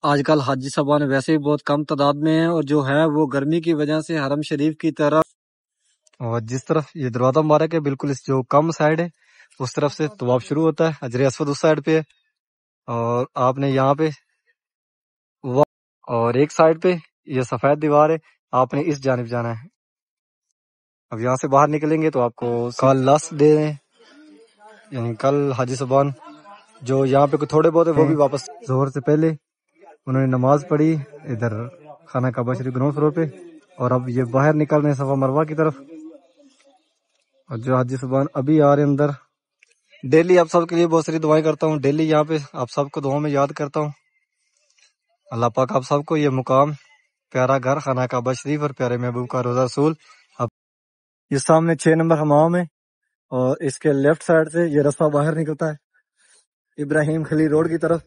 آج کل حاجی صاحبان ویسے ہی بہت کم تعداد میں ہیں، اور جو ہے وہ گرمی کی وجہ سے حرم شریف کی طرف، اور جس طرف یہ دروازہ مبارک ہے بالکل اس جو کم سائڈ ہے اس طرف سے طواف شروع ہوتا ہے۔ حجر اسود اس سائڈ پہ ہے، اور آپ نے یہاں پہ اور ایک سائڈ پہ یہ سفید دیوار ہے، آپ نے اس جانب جانا ہے۔ اب یہاں سے باہر نکلیں گے تو آپ کو کل لاسٹ ڈے ہے، یعنی کل حاجی صاحبان جو یہاں پہ تھوڑے بہت ہیں وہ بھی واپس ظہر سے پہلے انہوں نے نماز پڑھی ادھر خانہ کعبہ شریف گراؤنڈ فلور پہ، اور اب یہ باہر نکل رہے ہیں صفا مروہ کی طرف۔ اور جو حاجی صاحبان ابھی آ رہے ہیں اندر، ڈیلی آپ سب کے لیے بہت ساری دعائیں کرتا ہوں، ڈیلی یہاں پہ آپ سب کو دعاؤں میں یاد کرتا ہوں۔ اللہ پاک آپ سب کو یہ مقام، پیارا گھر خانہ کعبہ شریف اور پیارے محبوب کا روزہ رسول، اب یہ سامنے 6 نمبر حمام ہے، اور اس کے لیفٹ سائڈ سے یہ راستہ باہر نکلتا ہے ابراہیم خلیل روڈ کی طرف۔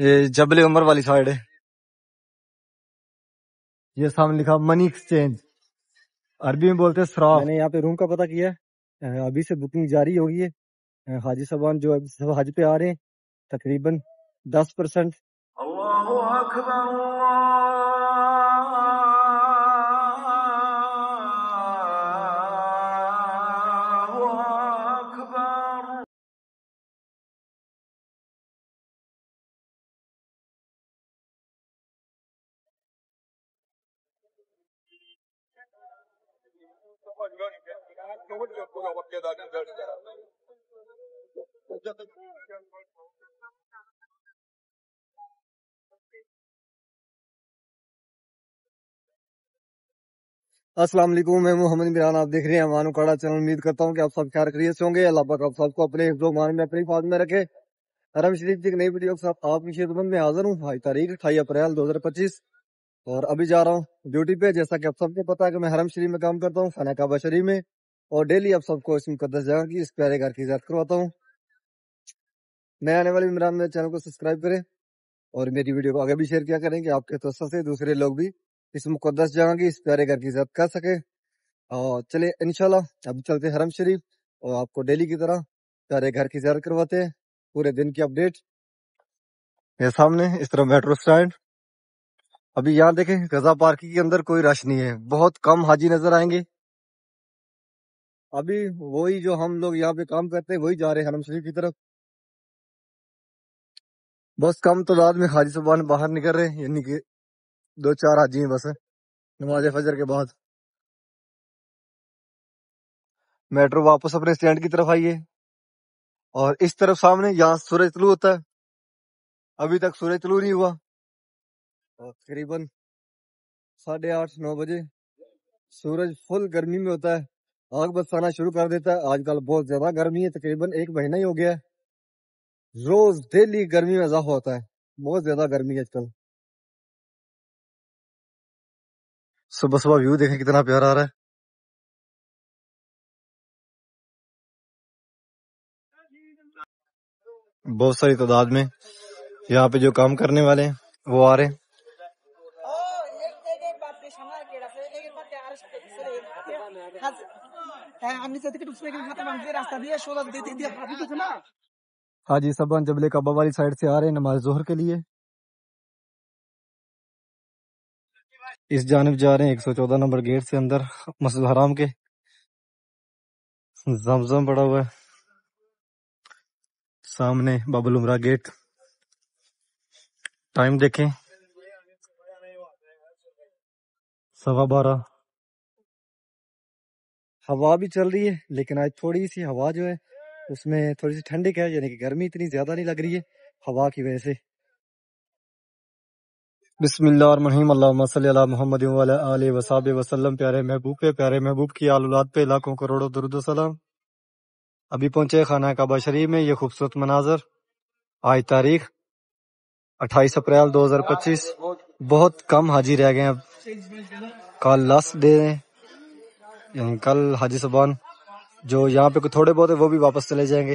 یہ جبل عمر والی سائڈ ہے، یہ سامنے لکھا منی ایکسچینج، عربی میں بولتے ہیں سراف۔ میں نے یہاں پہ روم کا پتہ کیا ہے، ابھی سے بکنگ جاری ہوگی ہے۔ حاجی صاحبان جو حج پہ آ رہے ہیں تقریباً 10%۔ اللہ اکبر اللہ اکبر۔ السلام علیکم، میں محمد عمران، آپ دیکھ رہے ہیں امان اکاڑا چینل۔ امید کرتا ہوں کہ آپ سب خیر خیریت سے ہوں گے۔ اللہ پاک آپ سب کو اپنے حفظ و امان میں، اپنی حفاظت میں رکھے۔ حرم شریف کی ایک نئی ویڈیو کے ساتھ آپ کی خدمت میں حاضر ہوں۔ آج تاریخ 28 اپریل 2025، اور ابھی جا رہا ہوں ڈیوٹی پہ۔ جیسا کہ آپ سب کو پتا ہے کہ میں حرم شریف میں کام کرتا ہوں، خانہ کعبہ شریف میں، اور ڈیلی آپ سب کو اس مقدس جگہ کی، اس پیارے گھر کی زیارت کرواتا ہوں۔ نئے آنے والے عمران میرے چینل کو سبسکرائب کریں، اور میری ویڈیو کو آگے بھی شیئر کیا کریں کہ آپ کے توسط سے دوسرے لوگ بھی اس مقدس جگہ کی، اس پیارے گھر کی زیارت کر سکے۔ اور چلے انشاءاللہ اب چلتے حرم شریف، اور آپ کو ڈیلی کی طرح پیارے گھر کی زیارت کرواتے ہیں، پورے دن کی اپڈیٹ۔ یہ سامنے اس طرح میٹرو سٹینڈ، ابھی یہاں دیکھیں غزہ پارکنگ کے اندر کوئی رش نہیں ہے، بہت کم حاجی نظر آئیں گے۔ ابھی وہی جو ہم لوگ یہاں پہ کام کرتے ہیں وہی جا رہے ہیں حرم شریف کی طرف۔ بہت کم تعداد میں حاجی صاحبان باہر نکل رہے ہیں، یعنی کہ 2-4 حاجی ہیں بس، نماز فجر کے بعد۔ میٹرو واپس اپنے سٹینڈ کی طرف آئیے، اور اس طرف سامنے یہاں سورج طلوع ہوتا ہے، ابھی تک سورج طلوع نہیں ہوا، اور تقریباً 8:30-9 بجے سورج فل گرمی میں ہوتا ہے، آگ برسانا شروع کر دیتا ہے۔ آج کل بہت زیادہ گرمی ہے، تقریباً 1 مہینہ ہی ہو گیا ہے، روز ڈیلی گرمی میں اضافہ ہوتا ہے، بہت زیادہ گرمی ہے آج کل۔ صبح صبح ویو دیکھیں کتنا پیارا آ رہا ہے۔ بہت ساری تعداد میں یہاں پہ جو کام کرنے والے ہیں وہ آ رہے ہیں۔ حاجی صاحبان جبل کعبہ والی سائڈ سے آ رہے ہیں نماز ظہر کے لیے، اس جانب جا رہے ہیں 114 نمبر گیٹ سے اندر مسجد حرام کے۔ زمزم پڑا ہوا ہے سامنے، باب العمرہ گیٹ۔ ٹائم دیکھیں 12:15۔ ہوا بھی چل رہی ہے، لیکن آج تھوڑی سی ہوا جو ہے اس میں تھوڑی سی ٹھنڈک ہے، یعنی کہ گرمی اتنی زیادہ نہیں لگ رہی ہے ہوا کی وجہ سے۔ بسم اللہ الرحمن الرحیم، اللہم صلی علی محمد وعلی آلہ وصحبہ وسلم۔ پیارے محبوب پہ، پیارے محبوب کی آل اولاد پہ لاکھوں کروڑوں درود و سلام۔ ابھی پہنچے خانہ کعبہ شریف میں، یہ خوبصورت مناظر۔ آج تاریخ 28 اپریل 2025، بہت کم حاجی رہ گئے ہیں اب، کل لاسٹ ڈے ہے، یعنی کل حاجی صاحبان جو یہاں پہ تھوڑے بہت ہیں وہ بھی واپس چلے جائیں گے۔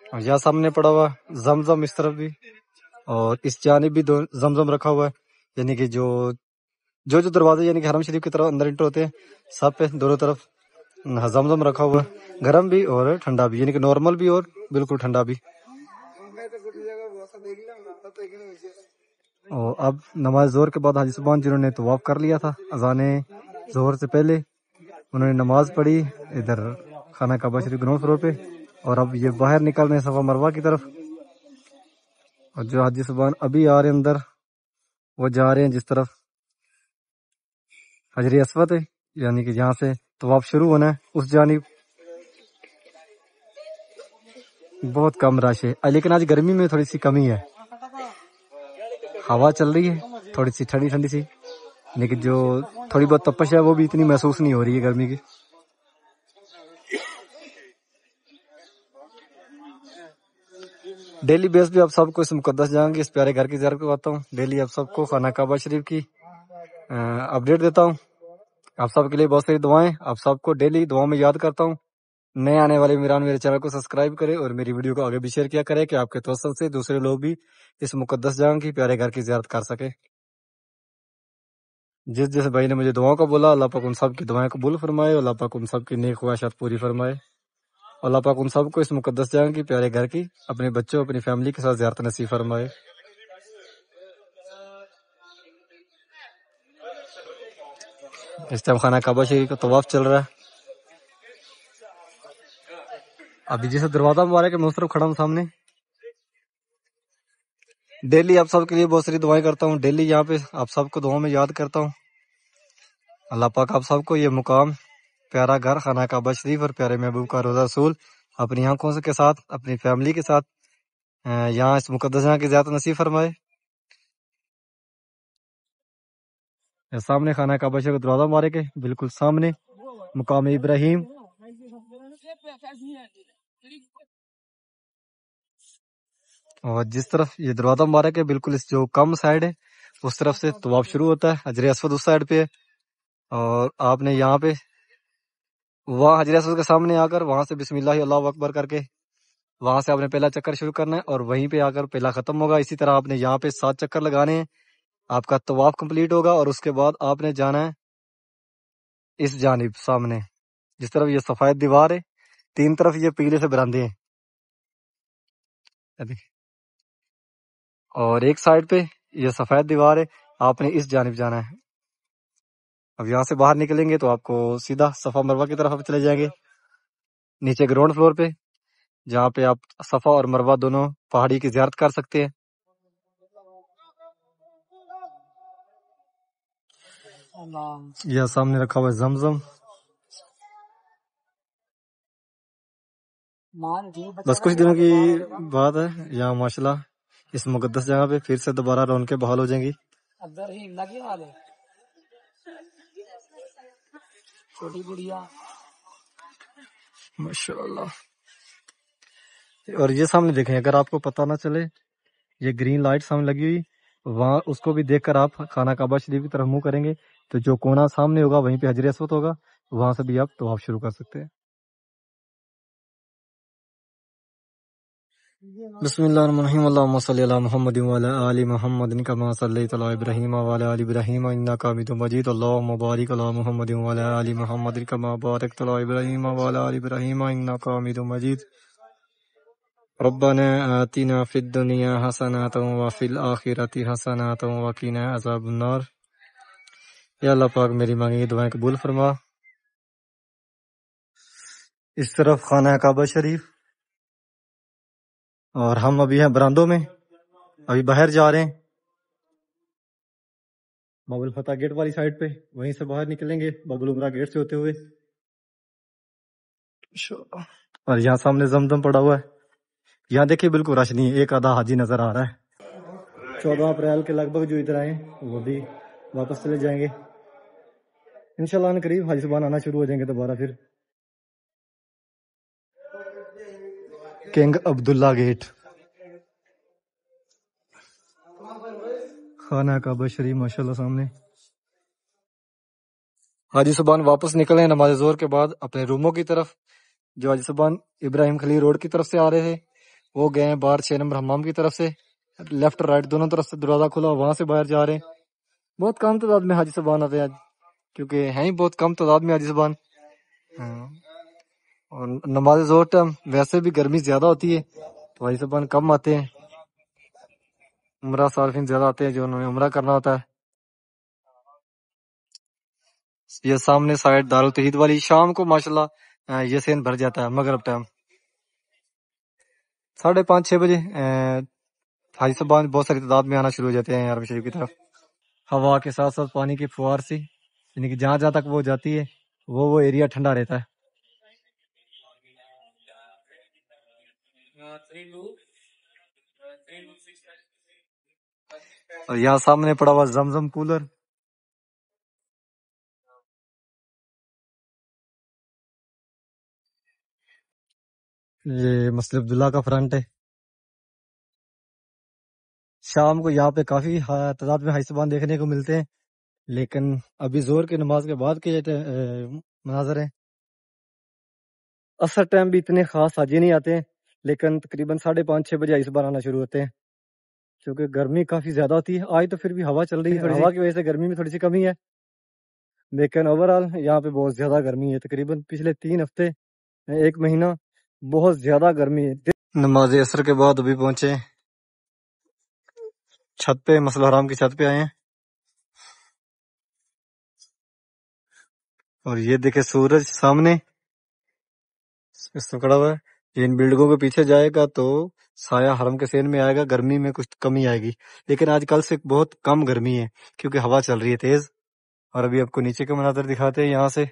اور یہاں سامنے پڑا ہوا زمزم، اس طرف بھی، اور اس جانب بھی زمزم رکھا ہوا ہے، یعنی کہ جو دروازے یعنی کہ حرم شریف کی طرف اندر انٹر ہوتے ہیں سب پہ دونوں طرف زمزم رکھا ہوا ہے، گرم بھی اور ٹھنڈا بھی، یعنی کہ نارمل بھی اور بالکل ٹھنڈا بھی۔ اور اب نماز ظہر کے بعد حاجی صاحبان جنہوں نے طواف کر لیا تھا اذان ظہر سے پہلے، انہوں نے نماز پڑھی ادھر خانہ کعبہ شریف گراؤنڈ فلور پہ، اور اب یہ باہر نکل رہے ہیں صفا مروہ کی طرف۔ اور جو حاجی صاحبان ابھی آ رہے ہیں اندر، وہ جا رہے ہیں جس طرف حجر اسود ہے، یعنی کہ جہاں سے طواف شروع ہونا ہے اس جانب۔ بہت کم رش ہے، لیکن آج گرمی میں تھوڑی سی کمی ہے، ہوا چل رہی ہے تھوڑی سی ٹھنڈی ٹھنڈی سی، لیکن جو تھوڑی بہت تپش ہے وہ بھی اتنی محسوس نہیں ہو رہی ہے گرمی کی۔ ڈیلی بیس پہ آپ سب کو اس مقدس جگہ کی، اس پیارے گھر کی زیارت کرواتا ہوں، ڈیلی آپ سب کو خانہ کعبہ شریف کی اپڈیٹ دیتا ہوں۔ آپ سب کے لیے بہت ساری دعائیں، آپ سب کو ڈیلی دعاؤں میں یاد کرتا ہوں۔ نئے آنے والے میران میرے چینل کو سبسکرائب کرے اور میری ویڈیو کو آگے بھی شیئر کیا کرے کہ آپ کے توسل سے دوسرے لوگ بھی اس مقدس جگہ کی پیارے گھر کی زیارت کر سکے۔ جس بھائی نے مجھے دعاؤں کا بولا، اللہ پاک ان سب کی دعائیں قبول فرمائے، اللہ پاک ان سب کی نیک خواہشات پوری فرمائے، اللہ پاک ان سب کو اس مقدس جگہ کی پیارے گھر کی اپنے بچوں اپنی فیملی کے ساتھ زیارت نصیب فرمائے۔ اس ٹائم خانہ کعبہ شریف کا طواف چل رہا ہے۔ ابھی جیسے دروازہ مبارک ہے میں اس طرف کھڑا ہوں سامنے، ڈیلی آپ سب کے لیے بہت ساری دعائیں کرتا ہوں، ڈیلی یہاں پہ آپ سب کو دعاؤں میں یاد کرتا ہوں۔ اللہ پاک آپ سب کو یہ مقام، پیارا گھر خانہ کعبہ شریف اور پیارے محبوب کا روضہ رسول اپنی آنکھوں کے ساتھ اپنی فیملی کے ساتھ یہاں اس مقدس جگہ کی زیارت نصیب فرمائے۔ سامنے خانہ کعبہ شریف کا دروازہ مبارک ہے، بالکل سامنے مقام ابراہیم۔ اور جس طرف یہ دروازہ مبارک ہے بالکل اس جو کم سائڈ ہے اس طرف سے طواف شروع ہوتا ہے، حجر اسود اس سائڈ پہ ہے، اور آپ نے یہاں پہ وہاں حجر اسود کے سامنے آ کر وہاں سے بسم اللہ اللہ اکبر کر کے وہاں سے آپ نے پہلا چکر شروع کرنا ہے اور وہیں پہ آ کر پہلا ختم ہوگا۔ اسی طرح آپ نے یہاں پہ 7 چکر لگانے ہیں، آپ کا طواف کمپلیٹ ہوگا، اور اس کے بعد آپ نے جانا ہے اس جانب سامنے جس طرف یہ سفید دیوار ہے، 3 طرف یہ پیلے سے براندے ہیں، اور ایک سائڈ پہ یہ سفید دیوار ہے، آپ نے اس جانب جانا ہے۔ اب یہاں سے باہر نکلیں گے تو آپ کو سیدھا صفا مروہ کی طرف چلے جائیں گے، نیچے گراؤنڈ فلور پہ جہاں پہ آپ صفا اور مروہ دونوں پہاڑی کی زیارت کر سکتے ہیں۔ یہ سامنے رکھا ہوا ہے زمزم، بس کچھ دنوں کی بات ہے یہاں ماشاءاللہ اس مقدس جگہ پہ پھر سے دوبارہ رونقیں بحال ہو جائیں گی۔ ماشاءاللہ۔ اور یہ سامنے دیکھیں، اگر آپ کو پتہ نہ چلے یہ گرین لائٹ سامنے لگی ہوئی، وہاں اس کو بھی دیکھ کر آپ خانہ کعبہ شریف کی طرف منہ کریں گے تو جو کونا سامنے ہوگا وہیں پہ حجر اسود ہوگا، وہاں سے بھی آپ طواف شروع کر سکتے ہیں۔ بسم اللہ الرحمن الرحیم، اللہم صلی علی محمد وعلی آل محمد کما صلیت علی ابراہیم وعلی آل ابراہیم انک حمید مجید، اللہم بارک علی محمد وعلی آل محمد کما بارکت علی ابراہیم وعلی آل ابراہیم انک حمید مجید۔ ربنا آتنا فی الدنیا حسنۃ وفی الآخرۃ حسنۃ وقنا عذاب النار۔ یا اللہ پاک میری مانگی دعائیں قبول فرما۔ اس طرف خانہ کعبہ شریف، اور ہم ابھی ہیں براندوں میں، ابھی باہر جا رہے ہیں باب الفتح گیٹ والی سائڈ پہ، وہیں سے باہر نکلیں گے باب العمرہ گیٹ سے ہوتے ہوئے، اور یہاں سامنے زمزم پڑا ہوا ہے، یہاں دیکھیے بالکل رش نہیں ہے، ایک آدھا حاجی نظر آ رہا ہے۔ 14 اپریل کے لگ بھگ جو ادھر آئے وہ بھی واپس چلے جائیں گے انشاءاللہ، قریب حاجی صاحبان آنا شروع ہو جائیں گے دوبارہ پھر۔ کنگ عبداللہ گیٹ، خانہ کعبہ شریف ماشاءاللہ سامنے۔ حاجی صاحبان واپس نکلے ہیں نماز ظہر کے بعد اپنے روموں کی طرف۔ جو حاجی صاحبان ابراہیم خلیل روڈ کی طرف سے آ رہے تھے وہ گئے ہیں باہر 6 نمبر حمام کی طرف سے، لیفٹ رائٹ دونوں طرف سے دروازہ کھلا، وہاں سے باہر جا رہے ہیں۔ بہت کم تعداد میں حاجی صاحبان آتے ہیں آج، کیونکہ ہیں ہی بہت کم تعداد میں حاجی صاحبان، ہاں، اور نماز ظہر ٹائم ویسے بھی گرمی زیادہ ہوتی ہے تو بھائی صاحبان کم آتے ہیں، عمرہ صارفین زیادہ آتے ہیں جو انہوں نے عمرہ کرنا ہوتا ہے۔ یہ سامنے سائڈ دارالتوحید والی شام کو ماشاءاللہ یہ سین بھر جاتا ہے مغرب ٹائم 5:30-6 بجے حاجی صاحبان بہت ساری تعداد میں آنا شروع ہو جاتے ہیں حرم شریف کی طرف، ہوا کے ساتھ ساتھ پانی کی فوار سے، یعنی کہ جہاں جہاں تک وہ جاتی ہے وہ ایریا ٹھنڈا رہتا ہے۔ اور یہاں سامنے پڑا ہوا زمزم کولر، یہ مسجد عبداللہ کا فرنٹ ہے۔ شام کو یہاں پہ کافی تعداد میں حاجی صاحبان دیکھنے کو ملتے ہیں، لیکن ابھی زور کی نماز کے بعد کے مناظر ہیں۔ اثر ٹائم بھی اتنے خاص حاجی نہیں آتے ہیں، لیکن تقریباً 5:30-6 بجے حاجی صاحبان آنا شروع ہوتے ہیں، کیونکہ گرمی کافی زیادہ ہوتی ہے۔ آج تو پھر بھی ہوا چل رہی ہے، ہوا کی وجہ سے گرمی میں تھوڑی سی کمی ہے، لیکن اوورآل یہاں پہ بہت زیادہ گرمی ہے۔ تقریباً پچھلے 3 ہفتے 1 مہینہ بہت زیادہ گرمی ہے۔ نماز عصر کے بعد ابھی پہنچے چھت پہ، مسجد الحرام کی چھت پہ آئے ہیں، اور یہ دیکھیں سورج سامنے اس سے کڑا ہوا ہے۔ یہ ان بلڈنگوں کے پیچھے جائے گا تو سایہ حرم کے سین میں آئے گا، گرمی میں کچھ کمی آئے گی، لیکن آج کل سے بہت کم گرمی ہے کیونکہ ہوا چل رہی ہے تیز۔ اور ابھی آپ کو نیچے کے مناظر دکھاتے ہیں یہاں سے۔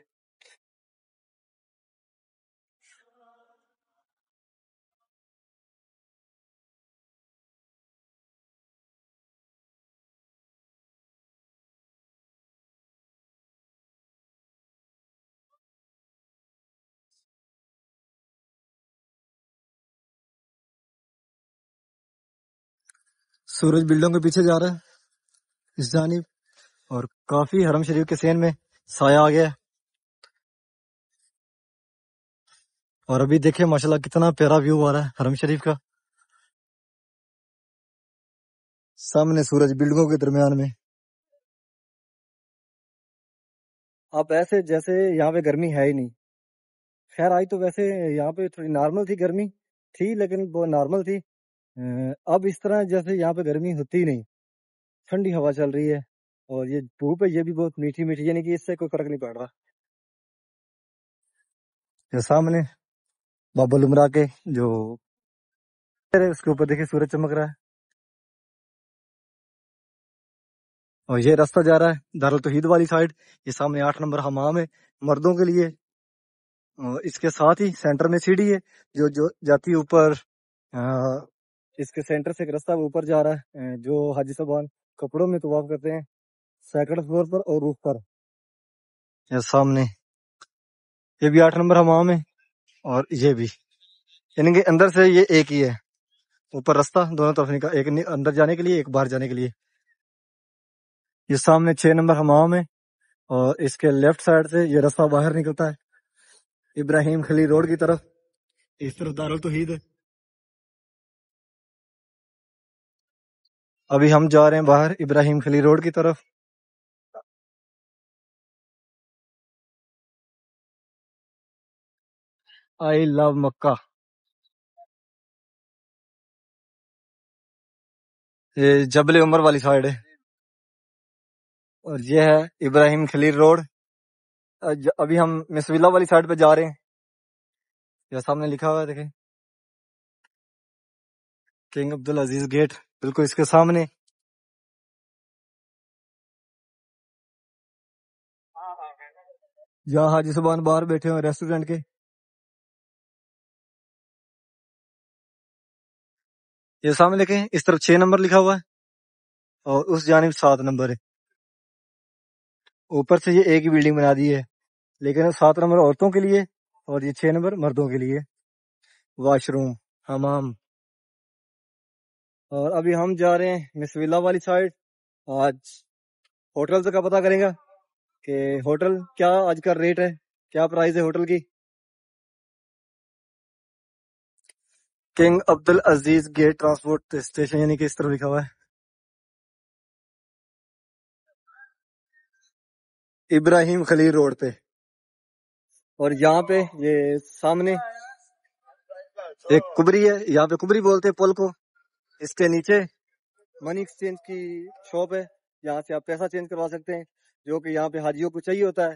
سورج بلڈنگ کے پیچھے جا رہا ہے اس جانب، اور کافی حرم شریف کے سین میں سایہ آ گیا ہے۔ اور ابھی دیکھیں ماشاءاللہ کتنا پیارا ویو آ رہا ہے حرم شریف کا، سامنے سورج بلڈنگوں کے درمیان میں۔ اب ایسے جیسے یہاں پہ گرمی ہے ہی نہیں۔ خیر آج تو ویسے یہاں پہ تھوڑی نارمل تھی، گرمی تھی لیکن وہ نارمل تھی۔ اب اس طرح جیسے یہاں پہ گرمی ہوتی نہیں، ٹھنڈی ہوا چل رہی ہے، اور یہ دھوپ ہے یہ بھی بہت میٹھی میٹھی، یعنی کہ اس سے کوئی فرق نہیں پڑ رہا۔ یہ سامنے باب العمرہ کے جو اس کے اوپر دیکھیں سورج چمک رہا ہے، اور یہ راستہ جا رہا ہے دارالتوحید والی سائڈ۔ یہ سامنے 8 نمبر حمام ہے مردوں کے لیے، اور اس کے ساتھ ہی سینٹر میں سیڑھی ہے جو جاتی ہے اوپر۔ اس کے سینٹر سے ایک راستہ اوپر جا رہا ہے جو حاجی صاحبان کپڑوں میں طواف کرتے ہیں، سیکنڈ فلور پر اور روف پر۔ یہ سامنے یہ بھی 8 نمبر حمام ہے، اور یہ بھی، یعنی کہ اندر سے یہ ایک ہی ہے، اوپر راستہ دونوں طرف نکل، ایک اندر جانے کے لیے ایک باہر جانے کے لیے۔ یہ سامنے 6 نمبر حمام ہے، اور اس کے لیفٹ سائڈ سے یہ راستہ باہر نکلتا ہے ابراہیم خلیل روڈ کی طرف، اس طرف دارالتوحید ہے۔ ابھی ہم جا رہے ہیں باہر ابراہیم خلیل روڈ کی طرف۔ آئی لو مکہ۔ یہ جبل عمر والی سائڈ ہے، اور یہ ہے ابراہیم خلیل روڈ۔ ابھی ہم مسویلا والی سائڈ پہ جا رہے ہیں، یہ سامنے لکھا ہوا ہے دیکھیں کنگ عبدالعزیز گیٹ، بالکل اس کے سامنے۔ جہاں حاجی صاحبان باہر بیٹھے ہوئے ریسٹورینٹ کے، یہ سامنے دیکھیں اس طرف 6 نمبر لکھا ہوا ہے، اور اس جانب 7 نمبر ہے۔ اوپر سے یہ ایک ہی بلڈنگ بنا دی ہے، لیکن 7 نمبر عورتوں کے لیے اور یہ 6 نمبر مردوں کے لیے، واش روم، حمام۔ اور ابھی ہم جا رہے ہیں مسویلا والی سائڈ۔ آج ہوٹل کا پتہ کریں گا کہ ہوٹل کیا آج کا ریٹ ہے، کیا پرائز ہے ہوٹل کی۔ King Abdulaziz gate transport station, یعنی کہ اس طرح لکھا ہوا ہے ابراہیم خلیل روڈ پہ۔ اور یہاں پہ یہ سامنے ایک کبری ہے, یہاں پہ کبری بولتے ہیں پل کو. اس کے نیچے منی ایکسچینج کی شاپ ہے, یہاں سے آپ پیسہ چینج کروا سکتے ہیں, جو کہ یہاں پہ حاجیوں کو چاہیے ہوتا ہے.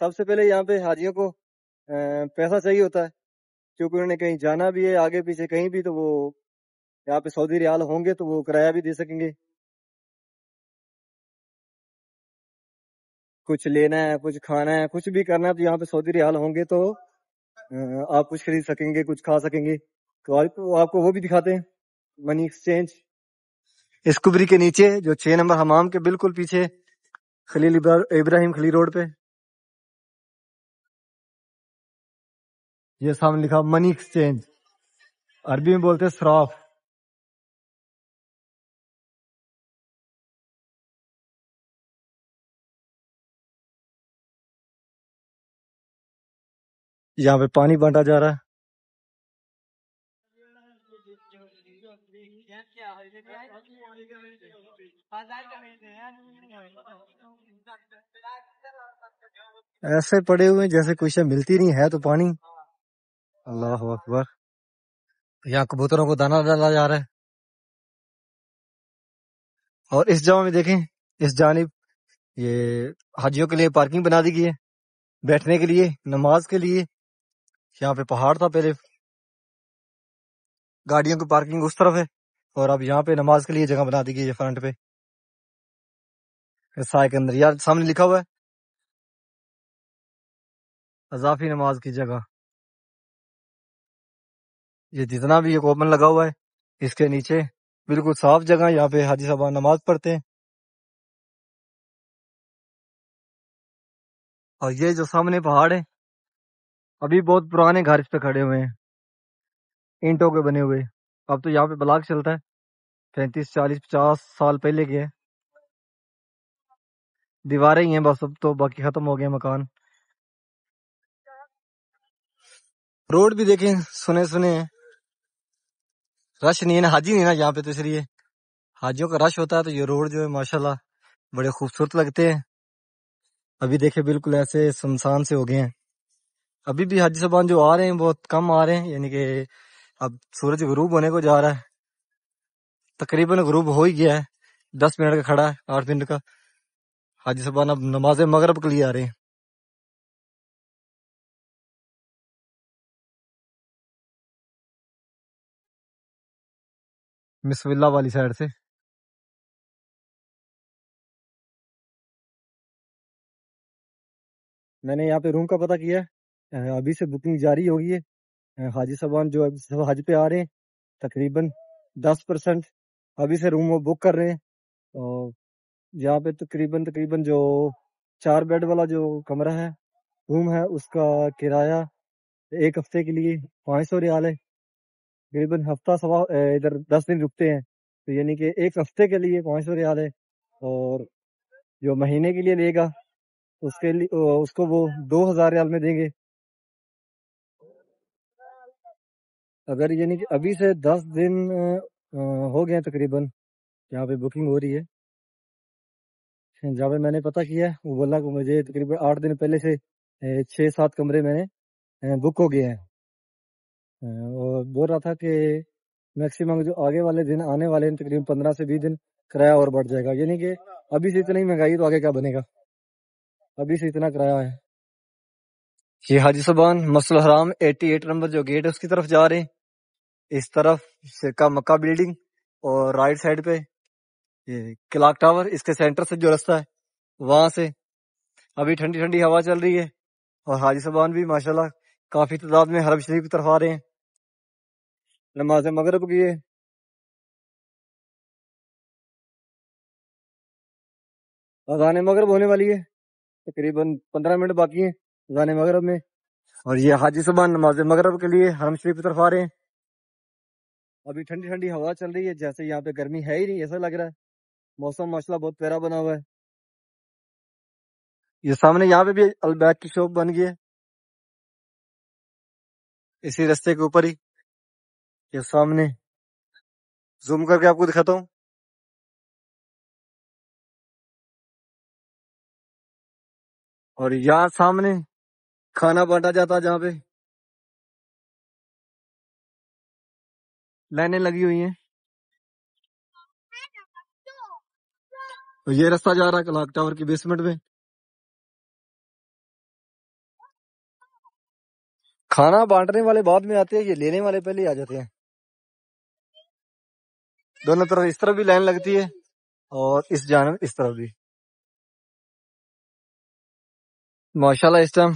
سب سے پہلے یہاں پہ حاجیوں کو پیسہ چاہیے ہوتا ہے, کیونکہ انہوں نے کہیں جانا بھی ہے آگے پیچھے کہیں بھی, تو وہ یہاں پہ سعودی ریال ہوں گے تو وہ کرایہ بھی دے سکیں گے. کچھ لینا ہے, کچھ کھانا ہے, کچھ بھی کرنا ہے تو یہاں پہ سعودی ریال ہوں گے تو آپ کچھ خرید سکیں گے, کچھ کھا سکیں گے. تو آپ کو وہ بھی دکھاتے ہیں منی ایکسچینج. اس کبری کے نیچے جو 6 نمبر حمام کے بالکل پیچھے ابراہیم خلیل روڈ پہ یہ سامنے لکھا منی ایکسچینج, عربی میں بولتے ہیں صراف. یہاں پہ پانی بانٹا جا رہا ہے. ایسے پڑے ہوئے جیسے کوئی شے ملتی نہیں ہے تو پانی. اللہ اکبر. یہاں کبوتروں کو دانا ڈالا جا رہا ہے. اور اس جگہ میں دیکھیں, اس جانب یہ حاجیوں کے لیے پارکنگ بنا دی گئی ہے, بیٹھنے کے لیے, نماز کے لیے. یہاں پہ پہاڑ تھا پہلے, گاڑیوں کی پارکنگ اس طرف ہے, اور اب یہاں پہ نماز کے لیے جگہ بنا دی گئی ہے فرنٹ پہ سائے کے اندر. یار سامنے لکھا ہوا ہے اضافی نماز کی جگہ. یہ جتنا بھی ایک اوپن لگا ہوا ہے اس کے نیچے بالکل صاف جگہ, یہاں پہ حاجی صاحب نماز پڑھتے ہیں. اور یہ جو سامنے پہاڑ ہے ابھی بہت پرانے گھر اس پہ کھڑے ہوئے ہیں, اینٹوں کے بنے ہوئے. اب تو یہاں پہ بلاک چلتا ہے, 35 40 50 سال پہلے کے ہے. دیواریں ہی ہیں بس, اب تو باقی ختم ہو گئے مکان. روڈ بھی دیکھیں سنے ہیں, رش نہیں ہے نا, حاجی نہیں ہے نا یہاں پہ, تو اس لیے حاجیوں کا رش ہوتا ہے. تو یہ روڈ جو ہے ماشاءاللہ بڑے خوبصورت لگتے ہیں. ابھی دیکھیں بالکل ایسے سنسان سے ہو گئے ہیں. ابھی بھی حاجی صاحبان جو آ رہے ہیں بہت کم آ رہے ہیں, یعنی کہ اب سورج غروب ہونے کو جا رہا ہے, تقریباً غروب ہو ہی گیا ہے. 10 منٹ کا کھڑا ہے, 8 منٹ کا. حاجی صاحبان اب نماز مغرب کے لیے آ رہے ہیں. مس اللہ والی سائڈ سے. میں نے یہاں پہ روم کا پتہ کیا ہے, ابھی سے بکنگ جاری ہوگی ہے. حاجی صاحبان جو حج پہ آ رہے ہیں تقریباً 10% ابھی سے روم وہ بک کر رہے ہیں. اور یہاں پہ تقریباً جو 4 بیڈ والا جو کمرہ ہے, روم ہے, اس کا کرایہ ایک ہفتے کے لیے 500 ریال ہے. تقریباً ہفتہ سوا ادھر 10 دن رکتے ہیں, تو یعنی کہ ایک ہفتے کے لیے 500 ریال ہے. اور جو مہینے کے لیے لے گا اس کو وہ 2000 ریال میں دیں گے. اگر یعنی کہ ابھی سے 10 دن ہو گئے تقریباً یہاں پہ بکنگ ہو رہی ہے. جہاں پہ میں نے پتہ کیا ہے وہ بولا کہ مجھے تقریباً 8 دن پہلے سے 6-7 کمرے میں نے بک ہو گئے ہیں. اور بول رہا تھا کہ میکسیمم جو آگے والے دن آنے والے ہیں تقریباً 15 سے 20 دن کرایہ اور بڑھ جائے گا. یعنی کہ ابھی سے اتنی مہنگائی تو آگے کیا بنے گا, ابھی سے اتنا کرایہ ہے. یہ حاجی صاحبان مسجد الحرام 88 نمبر جو گیٹ ہے اس کی طرف جا رہے ہیں. اس طرف سرکہ مکہ بلڈنگ, اور رائٹ سائڈ پہ یہ کلاک ٹاور, اس کے سینٹر سے جو رستہ ہے وہاں سے ابھی ٹھنڈی ٹھنڈی ہوا چل رہی ہے. اور حاجی صاحبان بھی ماشاءاللہ کافی تعداد میں حرم شریف کی طرف آ رہے ہیں. نماز مغرب کی ہے, اذان مغرب ہونے والی ہے, تقریباً 15 منٹ باقی ہیں اذان مغرب میں. اور یہ حاجی صاحبان نماز مغرب کے لیے حرم شریف کی طرف آ رہے ہیں. ابھی ٹھنڈی ٹھنڈی ہوا چل رہی ہے, جیسے یہاں پہ گرمی ہے ہی نہیں ایسا لگ رہا ہے. موسم ماشاءاللہ بہت پیارا بنا ہوا ہے. یہ سامنے یہاں پہ بھی البیک کی شاپ بن گئی ہے, اسی رستے کے اوپر ہی. یہ سامنے زوم کر کے آپ کو دکھاتا ہوں. اور یہاں سامنے کھانا بانٹا جاتا جہاں پہ لائنیں لگی ہوئی ہیں. تو یہ راستہ جا رہا ہے کلاک ٹاور کی بیسمنٹ میں. کھانا بانٹنے والے بعد میں آتے ہیں, یہ لینے والے پہلے ہی آ جاتے ہیں. دونوں طرف اس طرف بھی لائن لگتی ہے اور اس جانب اس طرف بھی. ماشاءاللہ اس ٹائم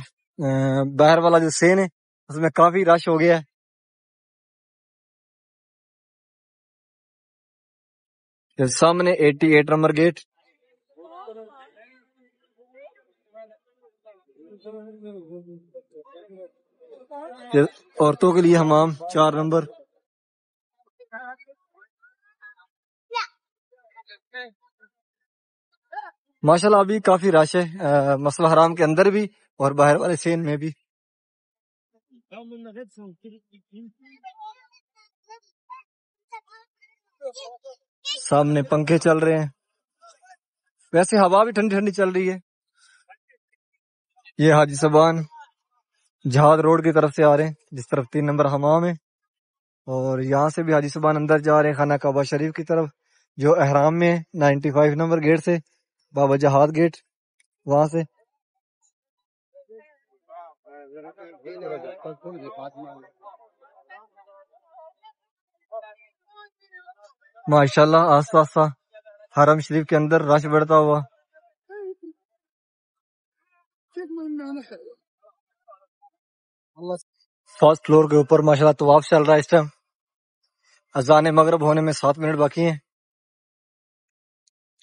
باہر والا جو سین ہے اس میں کافی رش ہو گیا ہے. یہ سامنے 88 نمبر گیٹ. یہ عورتوں کے لیے حمام 4 نمبر. ماشاءاللہ ابھی کافی رش ہے مسجد حرام کے اندر بھی اور باہر والے سین میں بھی. سامنے پنکھے چل رہے ہیں, ویسے ہوا بھی ٹھنڈی ٹھنڈی چل رہی ہے. یہ حاجی صاحبان جہاد روڈ کی طرف سے آ رہے ہیں, جس طرف 3 نمبر حمام ہے, اور یہاں سے بھی حاجی صاحبان اندر جا رہے ہیں خانہ کعبہ شریف کی طرف, جو احرام میں 95 نمبر گیٹ سے بابا جہاد گیٹ وہاں سے. ماشاءاللہ آہستہ آہستہ حرم شریف کے اندر رش بڑھتا ہوا. فرسٹ فلور کے اوپر ماشاءاللہ طواف چل رہا ہے اس ٹائم. اذان مغرب ہونے میں 7 منٹ باقی ہیں.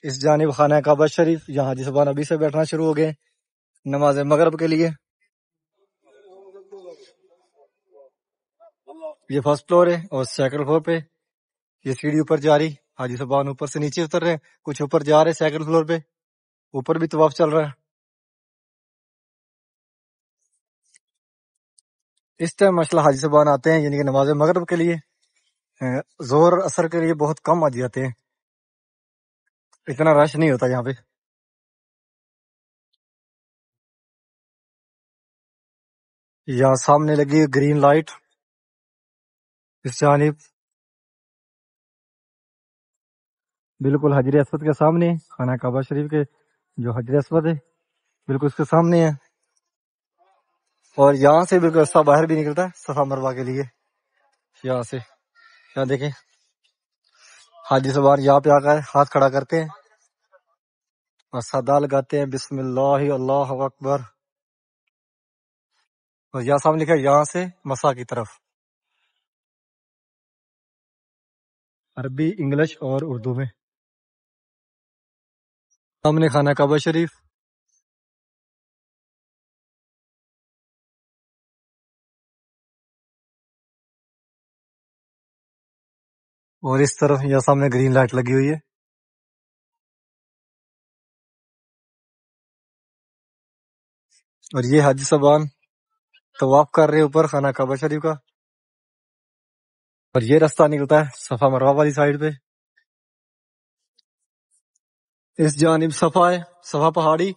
اس جانب خانہ کعبہ شریف, یہاں حاجی صاحبان ابھی سے بیٹھنا شروع ہو گئے نماز مغرب کے لیے. یہ فرسٹ فلور ہے اور سیکنڈ فلور پہ یہ سیڑھی اوپر جا رہی. حاجی صاحبان اوپر سے نیچے اتر رہے ہیں, کچھ اوپر جا رہے سیکنڈ فلور پہ, اوپر بھی طواف چل رہا ہے. اس ٹائم ماشاءاللہ حاجی صاحبان آتے ہیں یعنی کہ نماز مغرب کے لیے, ظہر اثر کے لیے بہت کم حاجی آتے ہیں, اتنا رش نہیں ہوتا یہاں پہ. یہاں سامنے لگی گرین لائٹ اس جانب, بالکل حجر اسود کے سامنے خانہ کعبہ شریف کے جو حجر اسود ہے بالکل اس کے سامنے ہے. اور یہاں سے بالکل راستہ باہر بھی نکلتا ہے صفا مروہ کے لیے. یہاں سے یہاں دیکھیں حاجی صاحبان یہاں پہ آ کر ہاتھ کھڑا کرتے ہیں اور صدا لگاتے ہیں بسم اللہ اللہ اکبر, اور یہاں سامنے لکھا ہے یہاں سے مسا کی طرف, عربی انگلش اور اردو میں. سامنے خانہ کعبہ شریف, اور اس طرف یہاں سامنے گرین لائٹ لگی ہوئی ہے. اور یہ حاجی صاحبان طواف کر رہے اوپر خانہ کعبہ شریف کا, اور یہ راستہ نکلتا ہے صفا مروہ والی سائڈ پہ. اس جانب صفا ہے, صفا پہاڑی,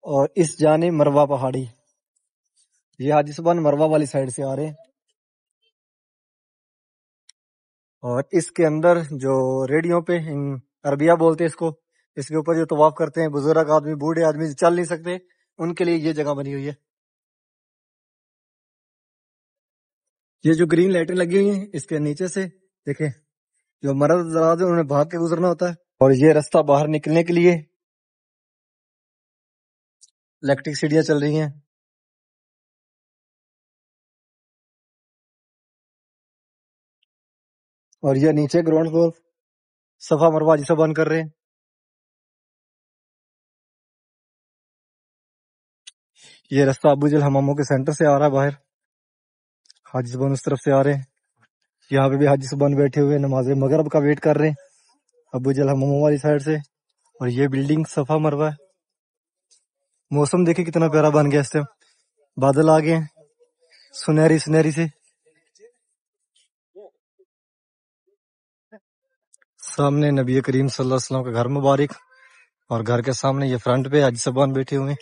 اور اس جانب مروہ پہاڑی. یہ حاجی صاحبان مروہ والی سائڈ سے آ رہے ہیں. اور اس کے اندر جو ریڈیوں پہ عربیہ بولتے ہیں اس کے اوپر جو طواف کرتے ہیں بزرگ آدمی, بوڑھے آدمی جو چل نہیں سکتے, ان کے لیے یہ جگہ بنی ہوئی ہے. یہ جو گرین لائٹیں لگی ہوئی ہیں اس کے نیچے سے دیکھیں جو مرد حضرات ہیں انہوں نے بھاگ کے گزرنا ہوتا ہے, اور یہ راستہ باہر نکلنے کے لیے الیکٹرک سیڑھیاں چل رہی ہیں. اور یہ نیچے گراؤنڈ فلور صفا مروہ حاجی صاحبان کر رہے ہیں. یہ راستہ ابو جل حماموں کے سینٹر سے آ رہا ہے باہر, حاجی صاحبان اس طرف سے آ رہے ہیں. یہاں پہ بھی حاجی صاحبان بیٹھے ہوئے نماز مغرب کا ویٹ کر رہے ہیں ابو جل حماموں والی سائڈ سے. اور یہ بلڈنگ صفا مروہ ہے. موسم دیکھیں کتنا پیارا بن گیا اس ٹائم, بادل آ گئے ہیں سنہری سنہری سے. سامنے نبی کریم صلی اللہ علیہ وسلم کا گھر مبارک, اور گھر کے سامنے یہ فرنٹ پہ حاجی صاحبان بیٹھے ہوئے ہیں.